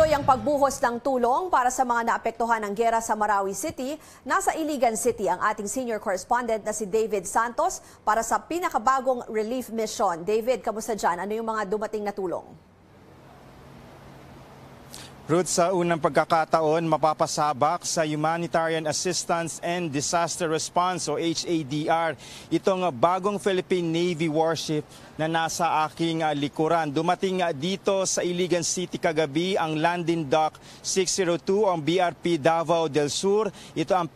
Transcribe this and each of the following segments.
Tuloy ang pagbuhos ng tulong para sa mga naapektuhan ng giyera sa Marawi City. Nasa Iligan City ang ating senior correspondent na si David Santos para sa pinakabagong relief mission. David, kamusta dyan? Ano yung mga dumating na tulong? Ruth, sa unang pagkakataon, mapapasabak sa Humanitarian Assistance and Disaster Response o HADR itong bagong Philippine Navy warship na nasa aking likuran. Dumating dito sa Iligan City kagabi ang Landing Dock 602 ang BRP Davao del Sur. Ito ang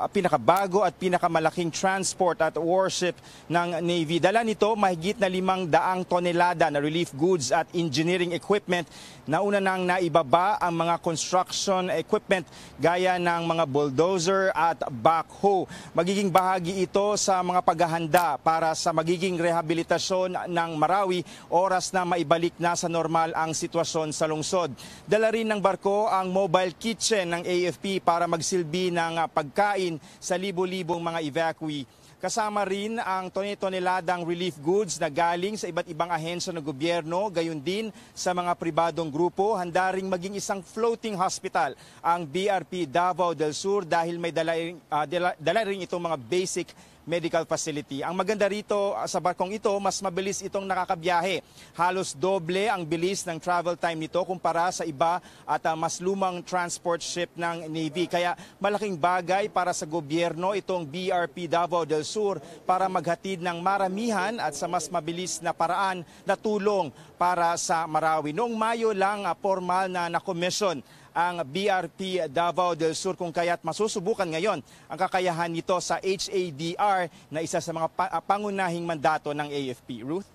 pinakabago at pinakamalaking transport at warship ng Navy. Dala nito mahigit na 500 tonelada na relief goods at engineering equipment na una nang naibaba ang mga construction equipment gaya ng mga bulldozer at backhoe. Magiging bahagi ito sa mga paghahanda para sa magiging rehabilitasyon ng Marawi oras na maibalik na sa normal ang sitwasyon sa lungsod. Dala rin ng barko ang mobile kitchen ng AFP para magsilbi ng pagkain sa libo-libong mga evacuee. Kasama rin ang toneladang relief goods na galing sa iba't ibang ahensya ng gobyerno, gayon din sa mga pribadong grupo. Handa ring maging isang floating hospital ang BRP Davao del Sur dahil may dala rin itong mga basic medical facility. Ang maganda rito sa barkong ito, mas mabilis itong nakakabiyahe. Halos doble ang bilis ng travel time nito kumpara sa iba at mas lumang transport ship ng Navy. Kaya malaking bagay para sa gobyerno itong BRP Davao del Sur para maghatid ng maramihan at sa mas mabilis na paraan na tulong para sa Marawi. Noong Mayo lang formal na nakomisyon ang BRP Davao del Sur kung kaya't masusubukan ngayon ang kakayahan nito sa HADR na isa sa mga pangunahing mandato ng AFP. Ruth?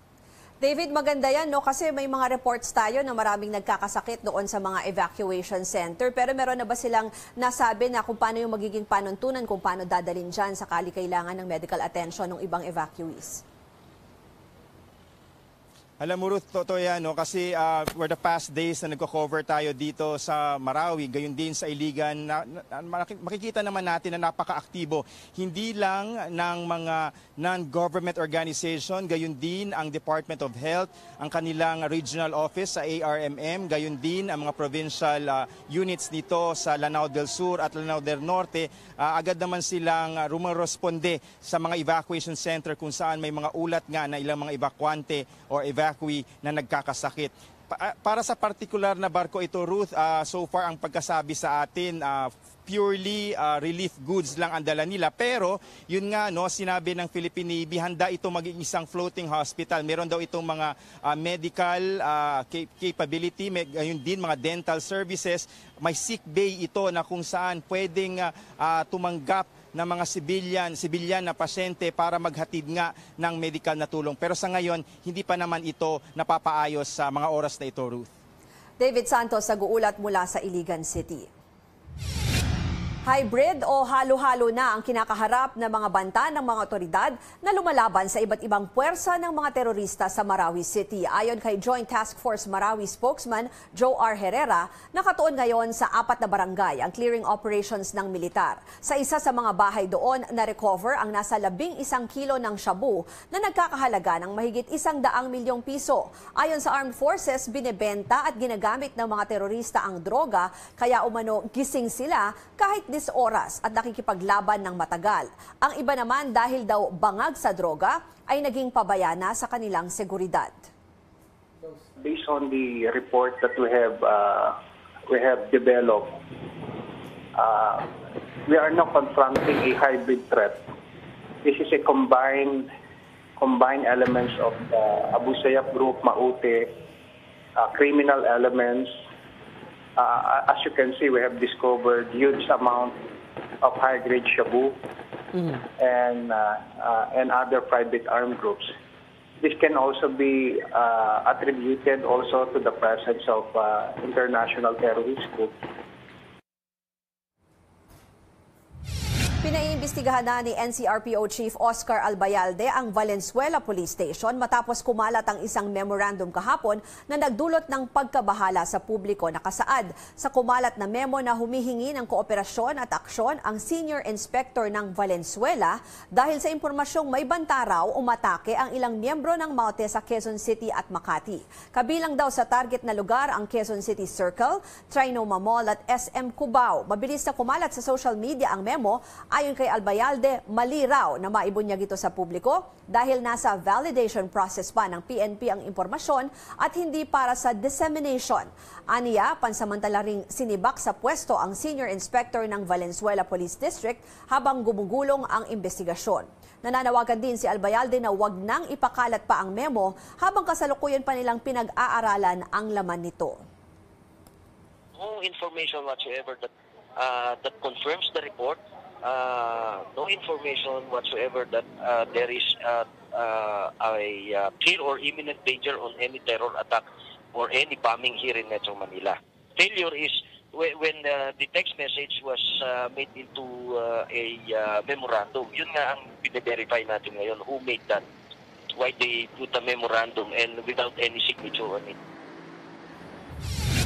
David, maganda yan, no? Kasi may mga reports tayo na maraming nagkakasakit doon sa mga evacuation center. Pero meron na ba silang nasabi na kung paano yung magiging panuntunan, kung paano dadalhin dyan sakali kailangan ng medical attention ng ibang evacuees? Alam mo Ruth, totoo yan, no? Kasi for the past days na nagko-cover tayo dito sa Marawi, gayon din sa Iligan, makikita naman natin na napaka-aktibo. Hindi lang ng mga non-government organization, gayon din ang Department of Health, ang kanilang regional office sa ARMM, gayon din ang mga provincial units nito sa Lanao del Sur at Lanao del Norte. Agad naman silang rumoresponde sa mga evacuation center kung saan may mga ulat nga na ilang mga evacuante o evacuee na nagkakasakit. Para sa particular na barko ito, Ruth, so far ang pagkasabi sa atin, purely relief goods lang ang dala nila. Pero yun nga, no, sinabi ng Philippine Navy, handa ito maging isang floating hospital. Meron daw itong mga medical capability, yun din mga dental services. May sick bay ito na kung saan pwedeng tumanggap ng mga sibilyan na pasyente para maghatid nga ng medical na tulong. Pero sa ngayon, hindi pa naman ito napapaayos sa mga oras na ito, Ruth. David Santos, nag-uulat mula sa Iligan City. Hybrid o halo-halo na ang kinakaharap ng mga banta ng mga otoridad na lumalaban sa iba't ibang puwersa ng mga terorista sa Marawi City. Ayon kay Joint Task Force Marawi spokesman Joe R. Herrera, nakatuon ngayon sa 4 na barangay ang clearing operations ng militar. Sa isa sa mga bahay doon, na-recover ang nasa 11 kilo ng shabu na nagkakahalaga ng mahigit 100 milyong piso. Ayon sa Armed Forces, binebenta at ginagamit ng mga terorista ang droga, kaya umano gising sila kahit oras at nakikipaglaban ng matagal. Ang iba naman dahil daw bangag sa droga ay naging pabaya na sa kanilang seguridad. Based on the report that we have developed, we are now confronting a hybrid threat. This is a combined elements of the Abu Sayyaf group, Maute, criminal elements. As you can see, we have discovered huge amount of high-grade shabu and other private armed groups. This can also be attributed also to the presence of international terrorist groups. Pinaiimbestigahan na ni NCRPO Chief Oscar Albayalde ang Valenzuela Police Station matapos kumalat ang isang memorandum kahapon na nagdulot ng pagkabahala sa publiko. Nakasaad sa kumalat na memo na humihingi ng kooperasyon at aksyon ang Senior Inspector ng Valenzuela dahil sa impormasyong may banta raw umatake ang ilang miyembro ng MAUTE sa Quezon City at Makati. Kabilang daw sa target na lugar ang Quezon City Circle, Trinoma Mall at SM Cubao. Mabilis na kumalat sa social media ang memo. Ayon kay Albayalde, mali raw na maibunyag ito sa publiko dahil nasa validation process pa ng PNP ang impormasyon at hindi para sa dissemination. Aniya, pansamantala ring sinibak sa pwesto ang Senior Inspector ng Valenzuela Police District habang gumugulong ang investigasyon. Nananawagan din si Albayalde na wag nang ipakalat pa ang memo habang kasalukuyan pa nilang pinag-aaralan ang laman nito. No information whatsoever that confirms the report. No information whatsoever that there is a clear or imminent danger on any terror attack or any bombing here in Metro Manila. Failure is when the text message was made into a memorandum. Yun nga ang pine-verify natin ngayon. Who made that? Why they put a memorandum and without any signature on it?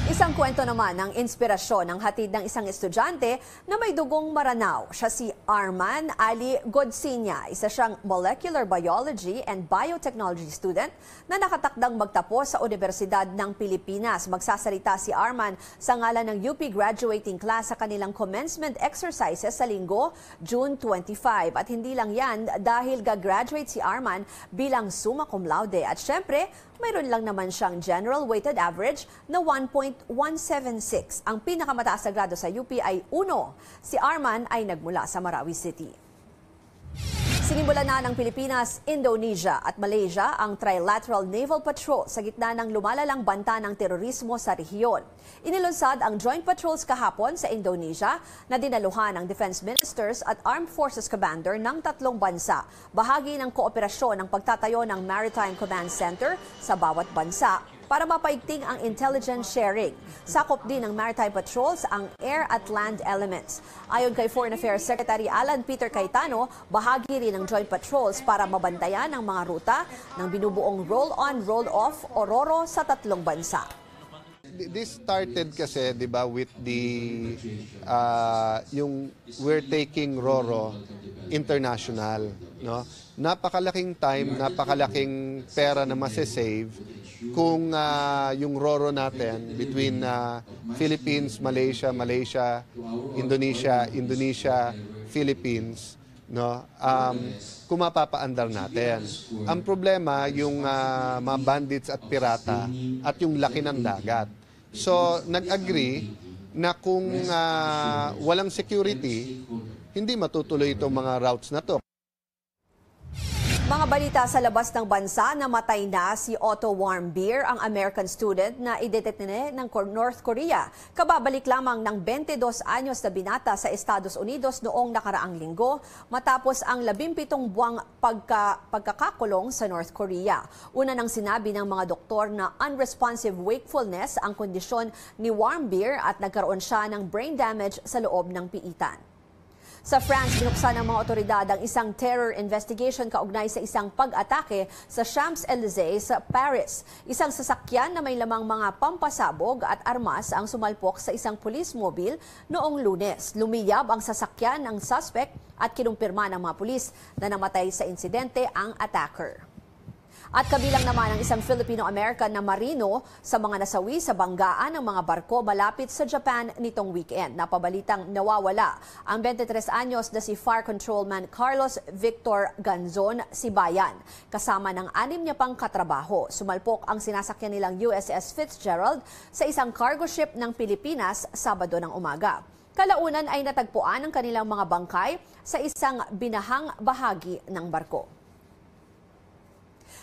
Isang kwento naman ng inspirasyon ng hatid ng isang estudyante na may dugong Maranao. Siya si Arman Ali Godsinya. Isa siyang molecular biology and biotechnology student na nakatakdang magtapos sa Universidad ng Pilipinas. Magsasalita si Arman sa ngalan ng UP graduating class sa kanilang commencement exercises sa linggo, June 25. At hindi lang yan dahil gagraduate si Arman bilang summa cum laude. At syempre, mayroon lang naman siyang general weighted average na 1.176. Ang pinakamataas na grado sa UP ay 1. Si Arman ay nagmula sa Marawi City. Sinimulan na ng Pilipinas, Indonesia at Malaysia ang Trilateral Naval Patrol sa gitna ng lumalalang banta ng terorismo sa rehiyon. Inilunsad ang joint patrols kahapon sa Indonesia na dinaluhan ng Defense Ministers at Armed Forces Commander ng tatlong bansa. Bahagi ng kooperasyon ng pagtatayo ng Maritime Command Center sa bawat bansa para mapaigting ang intelligence sharing. Sakop din ng maritime patrols ang air at land elements. Ayon kay Foreign Affairs Secretary Alan Peter Cayetano, bahagi rin ng joint patrols para mabantayan ang mga ruta ng binubuong roll-on, roll-off o RORO sa tatlong bansa. This started kasi, di ba, with the yung we're taking RORO international, no? Napakalaking time, napakalaking pera na masasave kung yung RORO natin between Philippines, Malaysia, Indonesia, Philippines, no? Kung mapapaandar natin. Ang problema yung mga bandits at pirata at yung laki ng dagat. So, nag-agree na kung walang security, hindi matutuloy itong mga routes na to. Mga balita sa labas ng bansa, namatay na si Otto Warmbier, ang American student na idetene ng North Korea. Kababalik lamang ng 22 anyos na binata sa Estados Unidos noong nakaraang linggo matapos ang 17 buwang pagkakakulong sa North Korea. Una nang sinabi ng mga doktor na unresponsive wakefulness ang kondisyon ni Warmbier at nagkaroon siya ng brain damage sa loob ng piitan. Sa France, binuksan ng mga otoridad ang isang terror investigation kaugnay sa isang pag-atake sa Champs-Élysées sa Paris. Isang sasakyan na may lamang mga pampasabog at armas ang sumalpok sa isang police mobile noong Lunes. Lumiyab ang sasakyan ng suspect at kinumpirma ng mga pulis na namatay sa insidente ang attacker. At kabilang naman ang isang Filipino-American na marino sa mga nasawi sa banggaan ng mga barko malapit sa Japan nitong weekend. Napabalitang nawawala ang 23 anyos na si Fire Controlman Carlos Victor Ganzon Sibayan. Kasama ng 6 niya pang katrabaho. Sumalpok ang sinasakyan nilang USS Fitzgerald sa isang cargo ship ng Pilipinas Sabado ng umaga. Kalaunan ay natagpuan ang kanilang mga bangkay sa isang binahang bahagi ng barko.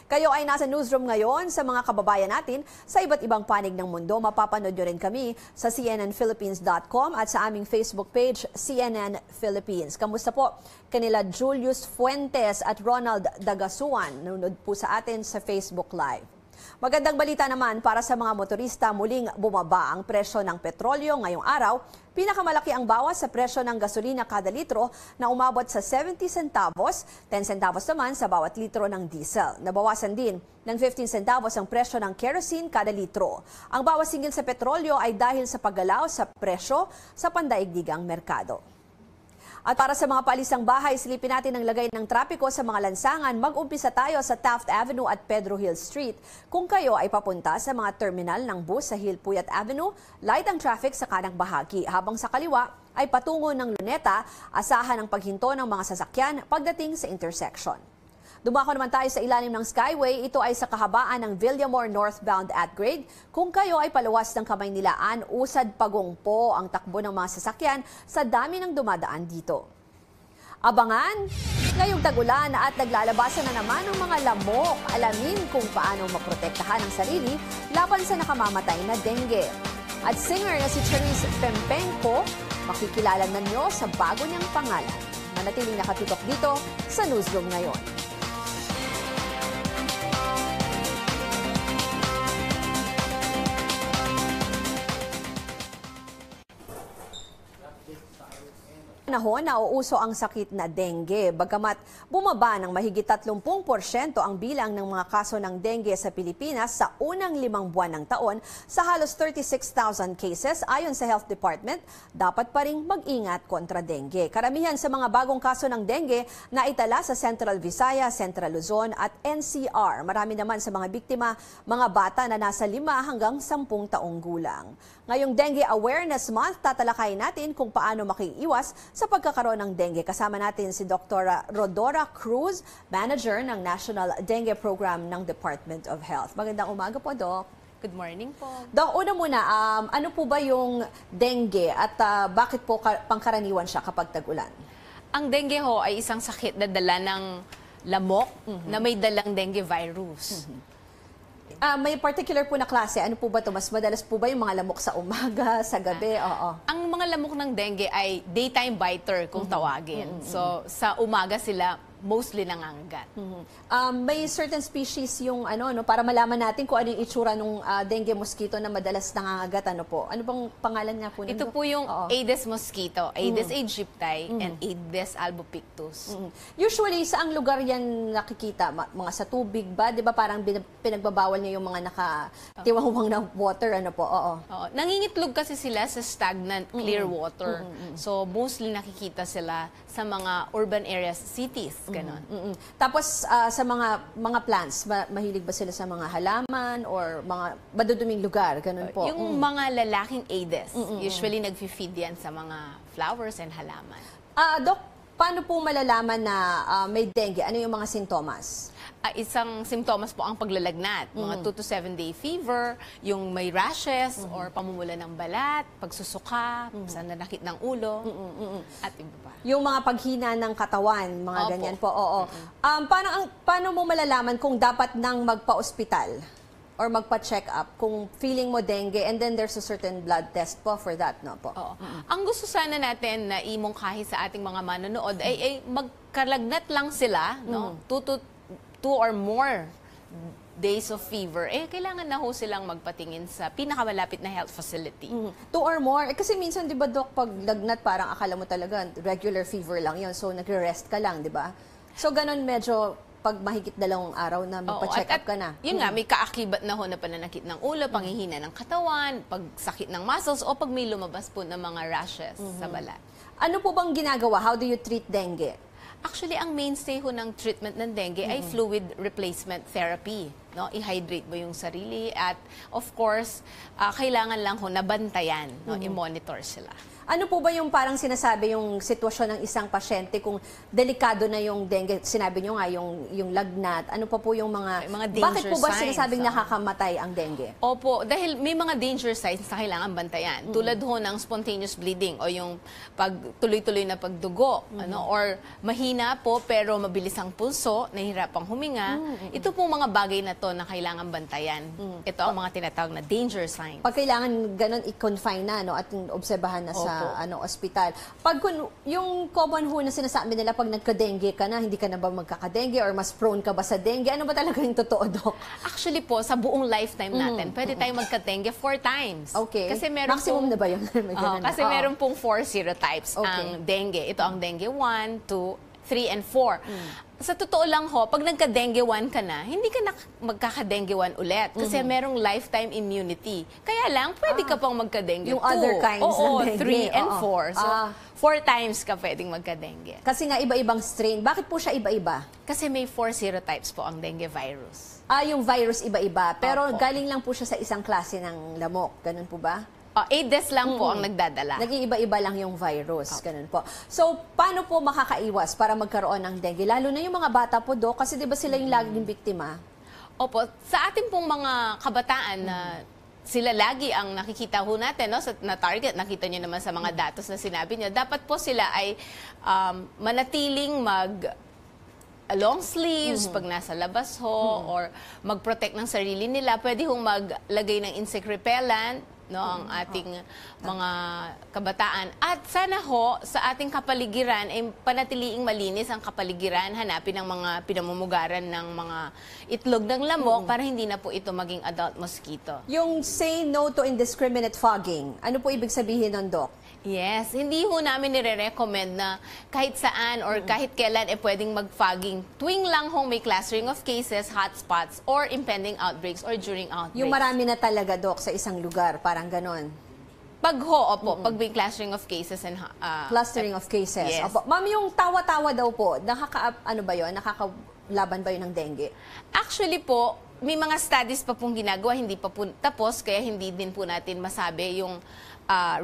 Kayo ay nasa newsroom ngayon sa mga kababayan natin sa iba't ibang panig ng mundo. Mapapanood nyo rin kami sa cnnphilippines.com at sa aming Facebook page, CNN Philippines. Kamusta po? Kanila Julius Fuentes at Ronald Dagasuan. Nanonood po sa atin sa Facebook Live. Magandang balita naman para sa mga motorista, muling bumaba ang presyo ng petrolyo ngayong araw. Pinakamalaki ang bawas sa presyo ng gasolina kada litro na umabot sa 70 centavos, 10 centavos naman sa bawat litro ng diesel. Nabawasan din ng 15 centavos ang presyo ng kerosene kada litro. Ang bawas singil sa petrolyo ay dahil sa paggalaw sa presyo sa pandaigdigang merkado. At para sa mga paalisang bahay, silipin natin ang lagay ng trapiko sa mga lansangan. Mag-umpisa tayo sa Taft Avenue at Pedro Hill Street. Kung kayo ay papunta sa mga terminal ng bus sa Hill Puyat Avenue, light ang traffic sa kanang bahagi. Habang sa kaliwa ay patungo ng Luneta, asahan ang paghinto ng mga sasakyan pagdating sa intersection. Dumako naman tayo sa ilalim ng Skyway. Ito ay sa kahabaan ng Villamore northbound at grade. Kung kayo ay paluwas ng Kamaynilaan, usad pagungpo ang takbo ng mga sasakyan sa dami ng dumadaan dito. Abangan, ngayong tag-ulan at naglalabasan na naman ng mga lamok. Alamin kung paano maprotektahan ang sarili laban sa nakamamatay na dengue. At singer na si Charisse Pempenko, makikilala na nyo sa bago niyang pangalan. Manatiling nakatutok dito sa Newsroom ngayon. Panahon nauuso ang sakit na dengue. Bagamat bumaba ng mahigit 30% ang bilang ng mga kaso ng dengue sa Pilipinas sa unang 5 buwan ng taon sa halos 36,000 cases ayon sa Health Department, dapat pa ring mag-ingat kontra dengue. Karamihan sa mga bagong kaso ng dengue na itala sa Central Visayas, Central Luzon at NCR. Marami naman sa mga biktima, mga bata na nasa 5 hanggang 10 taong gulang. Ngayong Dengue Awareness Month, tatalakayin natin kung paano makiiwas sa pagkakaroon ng dengue. Kasama natin si Dr. Rodora Cruz, Manager ng National Dengue Program ng Department of Health. Magandang umaga po, Doc. Good morning po. Doc, una muna, ano po ba yung dengue at bakit po pangkaraniwan siya kapag tag-ulan? Ang dengue ho ay isang sakit na dala ng lamok na may dalang dengue virus. May particular po na klase. Ano po ba ito? Mas madalas po ba yung mga lamok sa umaga, sa gabi? Oo. Ang mga lamok ng dengue ay daytime biter kung tawagin. So sa umaga sila mostly nangangagat. May certain species yung para malaman natin kung ano yung itsura ng dengue mosquito na madalas nangangagat. Ano po? Ano bang pangalan nga po? Ito po yung Aedes mosquito, Aedes aegypti and Aedes albopictus. Usually, saang lugar yan nakikita? Mga sa tubig ba? Di ba parang pinagbabawal niya yung mga nakatiwangwang na water? Ano po? Oo. Nangingitlog kasi sila sa stagnant, clear water. So mostly nakikita sila sa mga urban areas, cities. Ganon. Tapos sa mga plants, mahilig ba sila sa mga halaman or mga maduduming lugar? Ganon po. Yung mga lalaking Aedes, usually nag-feed yan sa mga flowers and halaman. Doc, paano po malalaman na may dengue? Ano yung mga sintomas? Isang simptomas po ang paglalagnat. Mga 2 to 7 day fever, yung may rashes or pamumula ng balat, pagsusuka, nananakit ng ulo, at iba pa. Yung mga paghina ng katawan, mga Opo. ganyan po, oo. Paano mo malalaman kung dapat nang magpa-ospital or magpa-check up kung feeling mo dengue and then there's a certain blood test po for that, no po? Oo. Ang gusto sana natin na imungkahi sa ating mga manonood ay magkalagnat lang sila, no? 2 or more days of fever, kailangan na ho silang magpatingin sa pinakamalapit na health facility. 2 or more. Kasi minsan, di ba, Doc, pag lagnat, parang akala mo talaga regular fever lang yun. So, nagre-rest ka lang, di ba? So, ganun medyo pag mahigit 2 araw na magpa-check up ka na. Yun nga, may kaakibat na ho na pananakit ng ulo, panghihina ng katawan, pagsakit ng muscles, o pag may lumabas po ng mga rashes sa balat. Ano po bang ginagawa? How do you treat dengue? Actually, ang mainstay ho ng treatment ng dengue ay fluid replacement therapy. No? I-hydrate mo yung sarili at of course, kailangan lang ho nabantayan, no? I-monitor sila. Ano po ba yung parang sinasabi yung sitwasyon ng isang pasyente kung delikado na yung dengue? Sinabi nyo nga yung lagnat. Ano pa po yung mga danger bakit po ba signs, sinasabing nakakamatay ang dengue? Opo, dahil may mga danger signs na kailangan bantayan. Tulad ho ng spontaneous bleeding o yung tuloy-tuloy na pagdugo, or mahina po pero mabilis ang pulso, nahihirapang huminga. Ito po mga bagay na to to na kailangan bantayan. Ito ang mga tinatawag na danger signs. Pag kailangan ganun i-confine na at obserbahan na sa ospital. Pag yung common ho na sinasabi nila pag nagka-dengue ka na, hindi ka na ba magkaka-dengue or mas prone ka ba sa dengue? Ano ba talaga yung totoo, Doc? Actually po, sa buong lifetime natin, pwede tayong magka-dengue 4 times. Okay. Kasi meron maximum na ba yun? May ganun na. Kasi meron pong 4 serotypes ang dengue. Ito ang dengue 1, 2, 3, and 4. Sa totoo lang ho, pag nagka-dengue 1 ka na, hindi ka na magkaka-dengue 1 ulit. Kasi merong lifetime immunity. Kaya lang, pwede ka pang magka-dengue 2. Yung other kinds ng dengue. 3 and 4. So, 4 times ka pwedeng magka-dengue. Kasi nga iba-ibang strain. Bakit po siya iba-iba? Kasi may 4 serotypes po ang dengue virus. Yung virus iba-iba. Pero galing lang po siya sa isang klase ng lamok. Ganun po ba? Aedes lang po ang nagdadala. Naging iba-iba lang yung virus. Ganun po. So, paano po makakaiwas para magkaroon ng dengue? Lalo na yung mga bata po, Doc, kasi di ba sila yung laging biktima? Opo. Sa ating pong mga kabataan na sila lagi ang nakikita ho natin, no, na target, nakita nyo naman sa mga datos na sinabi nyo, dapat po sila ay manatiling long sleeves pag nasa labas ho, or mag-protect ng sarili nila. Pwede hong maglagay ng insect repellent, no, ang ating mga kabataan. At sana ho, sa ating kapaligiran, ay panatiliing malinis ang kapaligiran, hanapin ang mga pinamumugaran ng mga itlog ng lamok para hindi na po ito maging adult mosquito. Yung say no to indiscriminate fogging, ano po ibig sabihin nun, Doc? Yes, hindi ho namin nire-recommend na kahit saan or kahit kailan pwedeng mag-fogging. Tuwing lang hong may clustering of cases, hotspots, or impending outbreaks or during outbreaks. Yung marami na talaga, Doc, sa isang lugar, parang ganon. Pag pag may clustering of cases and Clustering of cases. Yes. Opo. Ma'am, yung tawa-tawa daw po, nakakalaban ba yun ng dengue? Actually po, may mga studies pa pong ginagawa, hindi pa po tapos, kaya hindi din po natin masabi yung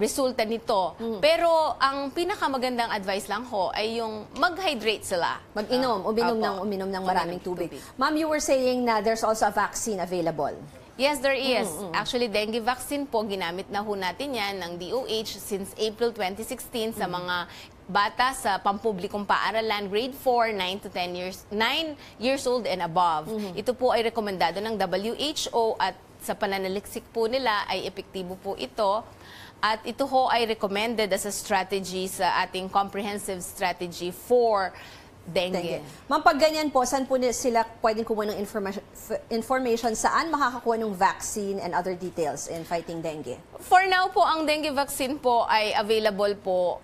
resulta nito. Pero ang pinakamagandang advice lang ho ay yung mag-hydrate sila. Mag-inom, uminom ng maraming tubig. Ma'am, you were saying na there's also a vaccine available. Yes, there is. Actually, dengue vaccine po, ginamit na ho natin yan ng DOH since April 2016 sa mga bata sa pampublikong paaralan, grade 4, 9 years old and above. Ito po ay rekomendado ng WHO at sa pananaliksik po nila ay epektibo po ito. At ito ho ay recommended as a strategy sa ating comprehensive strategy for dengue. Ma'am, pag ganyan po, saan po sila pwedeng kumuha ng information saan makakakuha ng vaccine and other details in fighting dengue? For now po, ang dengue vaccine po ay available po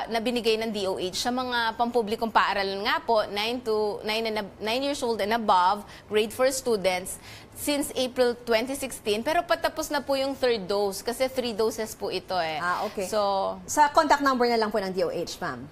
na binigay ng DOH sa mga pampublikong paaralan nga po, 9 years old and above, grade 4 students, since April 2016. Pero patapos na po yung 3rd dose kasi 3 doses po ito eh. Okay. So, sa contact number na lang po ng DOH, ma'am.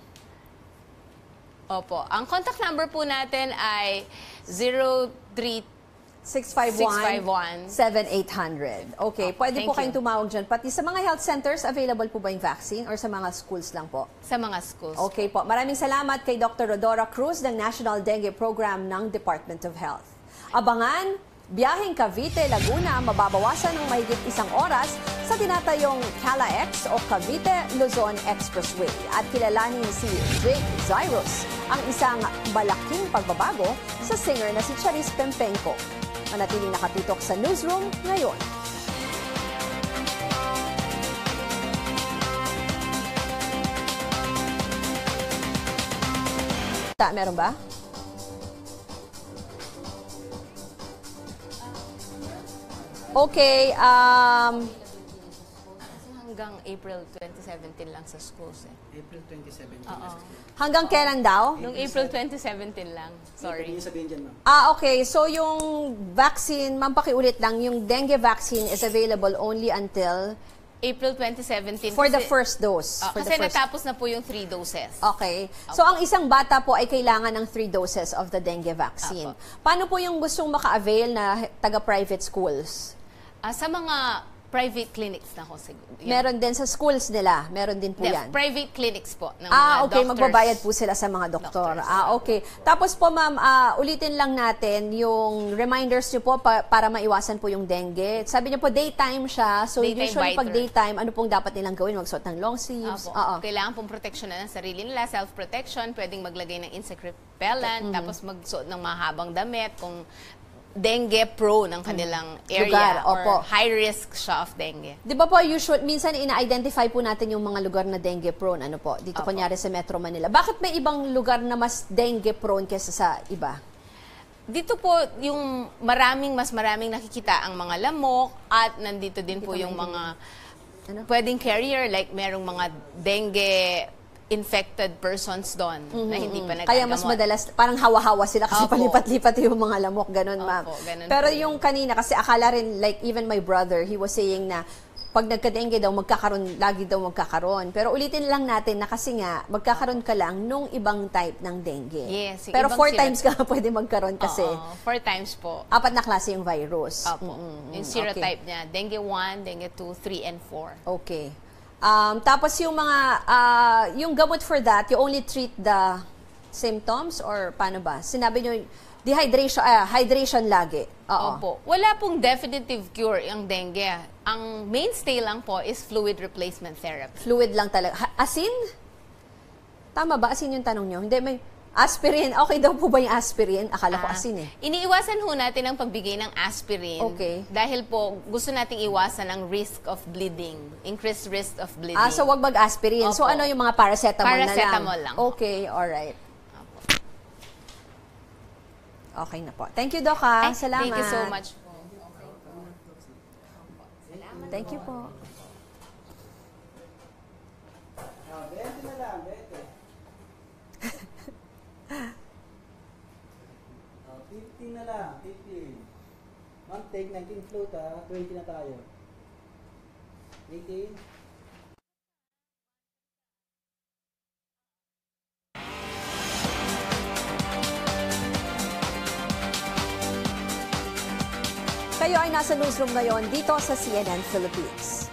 Opo. Ang contact number po natin ay 651-7800. Okay, pwede thank po kayong you. tumawag dyan. Pati sa mga health centers, available po ba yung vaccine or sa mga schools lang po? Sa mga schools. Okay po. Maraming salamat kay Dr. Rodora Cruz ng National Dengue Program ng Department of Health. Abangan, biyaheng Cavite, Laguna, mababawasan ng mahigit 1 oras sa tinatayong CalaX o Cavite-Luzon Expressway. At kilalanin si Jake Zyrus, ang isang malaking pagbabago sa singer na si Charis Pempenko. Manatiling nakatutok sa newsroom ngayon. Meron ba? Okay, Hanggang April 2017 lang sa schools eh. April 2017. Oo. hanggang kailan daw? Noong April 2017 lang. Sorry. Yung sabihin dyan, ma'am. Okay. So yung vaccine, ma'am, pakiulit lang, yung dengue vaccine is available only until April 2017. for the first dose. For Kasi the first. natapos na po yung 3 doses. Okay. So ang isang bata po ay kailangan ng 3 doses of the dengue vaccine. Paano po yung gustong maka-avail na taga-private schools? Sa mga private clinics na ho siguro. Meron din sa schools nila. Meron din po yan. Private clinics po ng mga Okay. doctors. Magbabayad po sila sa mga doktor. Okay. Tapos po, ma'am, ulitin lang natin yung reminders niyo po para maiwasan po yung dengue. Sabi niyo po, daytime siya. So, Daytime usually pag biter. daytime, ano pong dapat nilang gawin? Magsuot ng long sleeves? Opo. Kailangan pong proteksyonan ng sarili nila, self-protection, pwedeng maglagay ng insect repellent, tapos magsuot ng mahabang damit kung dengue prone ang kanilang area Lugar, opo. or high risk siya of dengue. Di ba po, minsan ina-identify po natin yung mga lugar na dengue prone, ano po, dito Opo. kunyari sa Metro Manila. Bakit may ibang lugar na mas dengue prone kaysa sa iba? Dito po, yung mas maraming nakikita ang mga lamok at nandito din po yung mga pwedeng carrier, like merong mga dengue infected persons doon na hindi pa nagagamot. Kaya mas madalas, parang hawa-hawa sila kasi Opo. palipat-lipat yung mga lamok, ganun, ma'am. Opo, ganun Pero po yung kanina, kasi akala rin, like even my brother, he was saying na pag nagka-dengue daw, lagi daw magkakaroon. Pero ulitin lang natin na kasi nga, magkakaroon ka lang nung ibang type ng dengue. Yes, yung Pero ibang 4 times ka pwede magkaroon kasi Oo, 4 times po. 4 na klase yung virus. Opo. Yung serotype niya, dengue 1, dengue 2, 3, and 4. Okay. Tapos yung mga, yung gamot for that, you only treat the symptoms or paano ba? Sinabi nyo, hydration lagi. Oo. Opo. Wala pong definitive cure ang dengue. Ang mainstay lang po is fluid replacement therapy. Fluid lang talaga. Asin? Tama ba? Asin yung tanong nyo? Hindi, may aspirin. Okay daw po ba yung aspirin? Akala ko asin eh. Iniiwasan ho natin ang pagbigay ng aspirin. Okay. Dahil po, gusto nating iwasan ang risk of bleeding. Increased risk of bleeding. So wag mag-aspirin. So Opo. ano yung mga paracetamol na lang? Paracetamol lang. Okay, alright. Opo. Okay na po. Thank you, Doc. Salamat. Thank you so much po. Thank you po. 20 na lang, 20. 15 na lang, 15. Ma'am, take 19 float 20 na tayo. 18. Kayo ay nasa newsroom ngayon dito sa CNN Philippines.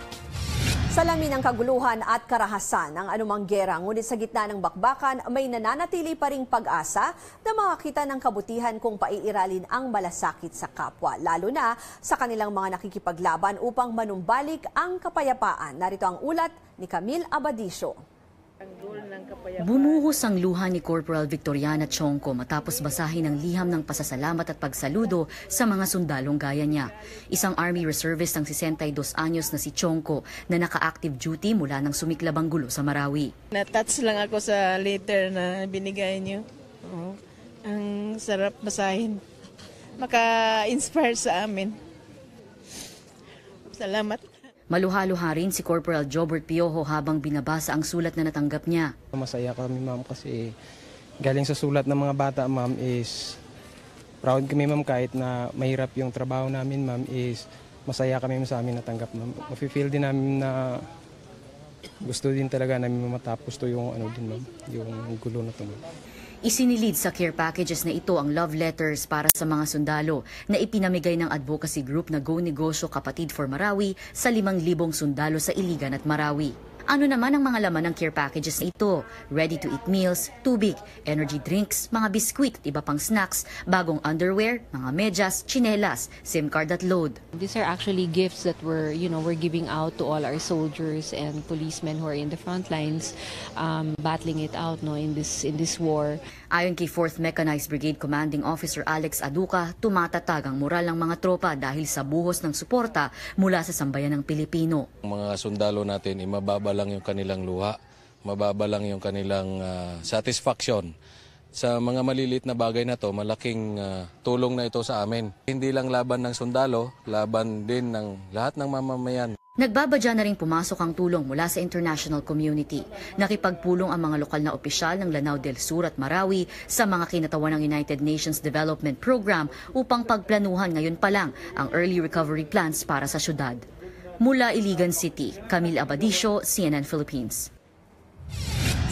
Salamin ng kaguluhan at karahasan ang anumang gera, ngunit sa gitna ng bakbakan may nananatili pa ring pag-asa na makakita ng kabutihan kung paiiralin ang malasakit sa kapwa, lalo na sa kanilang mga nakikipaglaban upang manumbalik ang kapayapaan. Narito ang ulat ni Camille Abadisio. Bumuhos ang luha ni Corporal Victoriana Chongco matapos basahin ang liham ng pasasalamat at pagsaludo sa mga sundalong gaya niya. Isang Army Reservist ng 62 anyos na si Chongco na naka-active duty mula nang sumiklab ang gulo sa Marawi. Na-touch lang ako sa letter na binigay niyo. Oo. Ang sarap basahin. Maka-inspire sa amin. Salamat. Maluha-luha rin si Corporal Jobert Piojo habang binabasa ang sulat na natanggap niya. Masaya kami, ma'am, kasi galing sa sulat ng mga bata, ma'am, is proud kami, ma'am, kahit na mahirap yung trabaho namin, ma'am, is masaya kami sa amin natanggap, ma'am. Mafe-feel din namin na gusto din talaga namin matapos to yung ano din, ma'am, yung gulo na to, ma'am. Isinilid sa care packages na ito ang love letters para sa mga sundalo na ipinamigay ng advocacy group na Go Negosyo Kapatid for Marawi sa 5,000 sundalo sa Iligan at Marawi. Ano naman ang mga laman ng care packages na ito? Ready-to-eat meals, tubig, energy drinks, mga biskwit at iba pang snacks, bagong underwear, mga medyas, tsinelas, SIM card at load. These are actually gifts that we're giving out to all our soldiers and policemen who are in the front lines, battling it out in this war. Ayon kay 4th Mechanized Brigade Commanding Officer Alex Aduca, tumatatag ang moral ng mga tropa dahil sa buhos ng suporta mula sa sambayan ng Pilipino. Ang mga sundalo natin, mababa lang yung kanilang luha, mababa lang yung kanilang satisfaction. Sa mga maliliit na bagay na to, malaking tulong na ito sa amin. Hindi lang laban ng sundalo, laban din ng lahat ng mamamayan. Nagbabadya na rin pumasok ang tulong mula sa international community. Nakipagpulong ang mga lokal na opisyal ng Lanao del Sur at Marawi sa mga kinatawan ng United Nations Development Program upang pagplanuhan ngayon pa lang ang early recovery plans para sa syudad. Mula Iligan City, Camille Abadisio, CNN Philippines.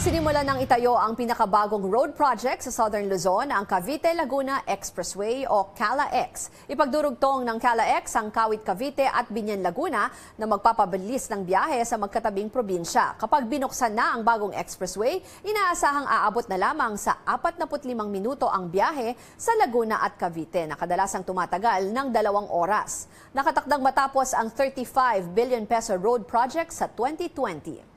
Sinimula ng itayo ang pinakabagong road project sa Southern Luzon, ang Cavite-Laguna Expressway o CALA-X. Ipagdurugtong ng CALA-X ang Kawit-Cavite at Binyan-Laguna na magpapabilis ng biyahe sa magkatabing probinsya. Kapag binuksan na ang bagong expressway, inaasahang aabot na lamang sa 45 minuto ang biyahe sa Laguna at Cavite na kadalasang tumatagal ng 2 oras. Nakatakdang matapos ang 35 billion peso road project sa 2020.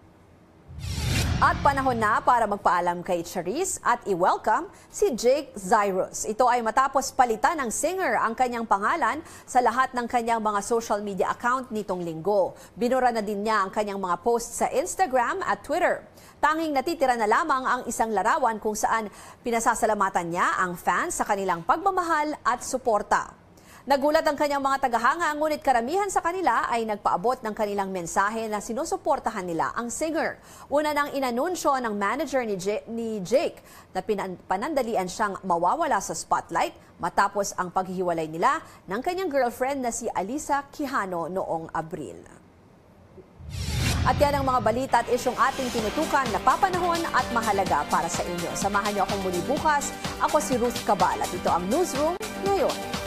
At panahon na para magpaalam kay Charisse at i-welcome si Jake Zyrus. Ito ay matapos palitan ng singer ang kanyang pangalan sa lahat ng kanyang mga social media account nitong linggo. Binura na din niya ang kanyang mga posts sa Instagram at Twitter. Tanging natitira na lamang ang isang larawan kung saan pinasasalamatan niya ang fans sa kanilang pagmamahal at suporta. Nagulat ang kanyang mga tagahanga, ngunit karamihan sa kanila ay nagpaabot ng kanilang mensahe na sinusuportahan nila ang singer. Una nang inanunsyo ng manager ni Jake na panandalian siyang mawawala sa spotlight matapos ang paghihiwalay nila ng kanyang girlfriend na si Alisa Quijano noong Abril. At yan ang mga balita at isyong ating tinutukan na papanahon at mahalaga para sa inyo. Samahan niyo akong muli bukas. Ako si Ruth Cabal at ito ang Newsroom ngayon.